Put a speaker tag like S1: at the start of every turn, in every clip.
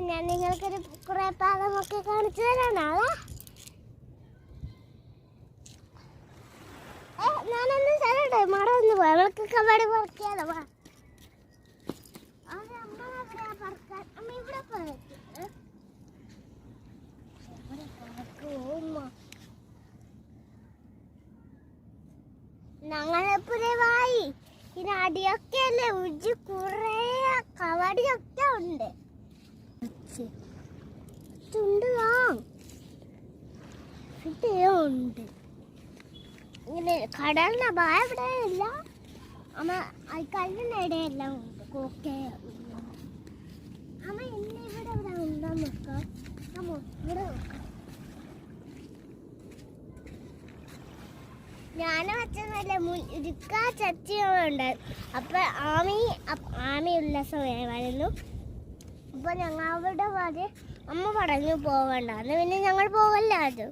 S1: ഞാൻ നിങ്ങൾക്കൊരു കുറെ പാദമൊക്കെ കാണിച്ചു തരാനാളെ. ഞാനൊന്ന് സ്ഥലട്ടെ മട ഒന്ന് പോയി അവൾക്ക് കബഡി പറക്കാതെ വാ. അമ്മ എവിടെയാ പറക്കാൻ? അമ്മ ഇവിടെ ഞങ്ങളെപ്പോഴേ വായി പിന്നെ അടിയൊക്കെ അല്ലേ ഉജ്ജ് കുറെ കബഡിയൊക്കെ ഉണ്ട്. ഉണ്ട് ഇങ്ങനെ കടലിന്റെ ഭയ ഇവിടെ ഇല്ല. അമ്മ കല്ലിന്റെ ഇടയെല്ലാം ഉണ്ട്. കോക്കെ അമ്മ ഇന്ന് ഇവിടെ ഇവിടെ ഉണ്ടോ നോക്കാം. അമ്മ ഇവിടെ നോക്കാം. ഞാൻ അച്ഛനല്ല മുരുക്ക ചച്ചിയുണ്ട്. അപ്പൊ ആമി ഉല്ലാസമായിരുന്നു. അപ്പൊ ഞങ്ങളുടെ പറഞ്ഞ് അമ്മ പറഞ്ഞു പോവണ്ട. അന്ന് പിന്നെ ഞങ്ങൾ പോവല്ല. അത്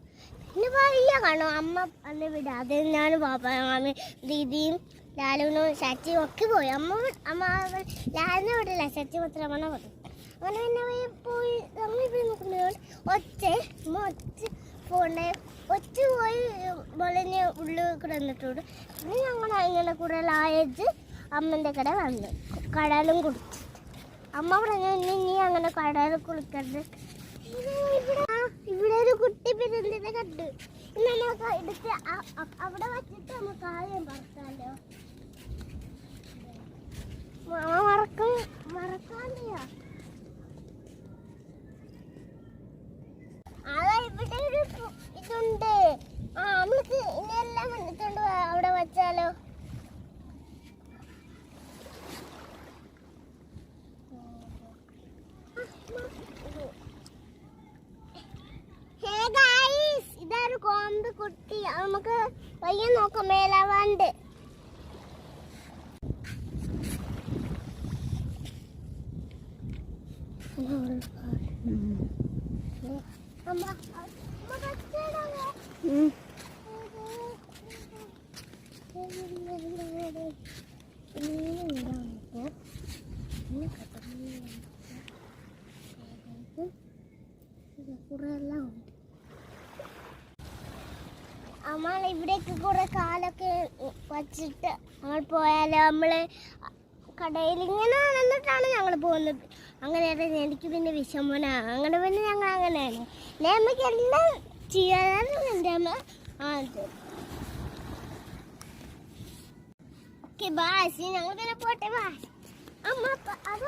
S1: പിന്നെ വയ്യ കാണും അമ്മ അന്ന് വിടാം. അത് ഞാൻ പാപ്പ മാമി ദീദിയും ലാലുവിനും ശച്ചിയും ഒക്കെ പോയി. അമ്മ ലാലിനെ വിടില്ല, ശച്ചി മാത്രമാണ് പറഞ്ഞു. അങ്ങനെ പിന്നെ പോയി ഞങ്ങളിപ്പോൾ നോക്കുമ്പോൾ ഒച്ച പോണ്ടേ ഒച്ച പോയി മുളഞ്ഞ് ഉള്ളിൽ കിടന്നിട്ടുണ്ട്. പിന്നെ ഞങ്ങൾ ഇങ്ങനെ കൂടെ ലായച്ച് അമ്മൻ്റെ കട വന്നു കടലും കുടിച്ചു. അമ്മ പറഞ്ഞു ഇനി അങ്ങനെ കടയിൽ കുളിക്കരുത്. ഇവിടെ ഒരു കുട്ടി പിരിന്തിനെ കണ്ടു. നമുക്ക് എടുത്ത് അവിടെ വച്ചിട്ട് നമുക്ക് ആദ്യം പറക്കാലോ. മറക്കാണ്ടിയോ? അതാ ഇവിടെ ഒരു ഇതുണ്ട്. നമ്മൾക്ക് ഇനിയെല്ലാം വന്നിട്ടുണ്ട്. അവിടെ വച്ചാലോ? ഇതൊരു കോമ്പ് കുട്ടി. നമുക്ക് പയ്യെ നോക്കാം. മേലാവാണ്ട് കുറെല്ലാം ഉണ്ട്. നമ്മൾ ഇവിടേക്ക് കുറെ കാലൊക്കെ വച്ചിട്ട് നമ്മൾ പോയാലോ? നമ്മള് കടയിൽ ഇങ്ങനെ നടന്നിട്ടാണ് ഞങ്ങൾ പോകുന്നത്. അങ്ങനെയാണ് എനിക്ക് പിന്നെ വിഷമന. അങ്ങനെ പിന്നെ ഞങ്ങൾ അങ്ങനെയാണ്. നമുക്ക് എല്ലാം ചെയ്യാനാണ് എൻ്റെ അമ്മ. Okay bye. ഞങ്ങൾ പിന്നെ പോട്ടെ. ബായ് അമ്മ. അത്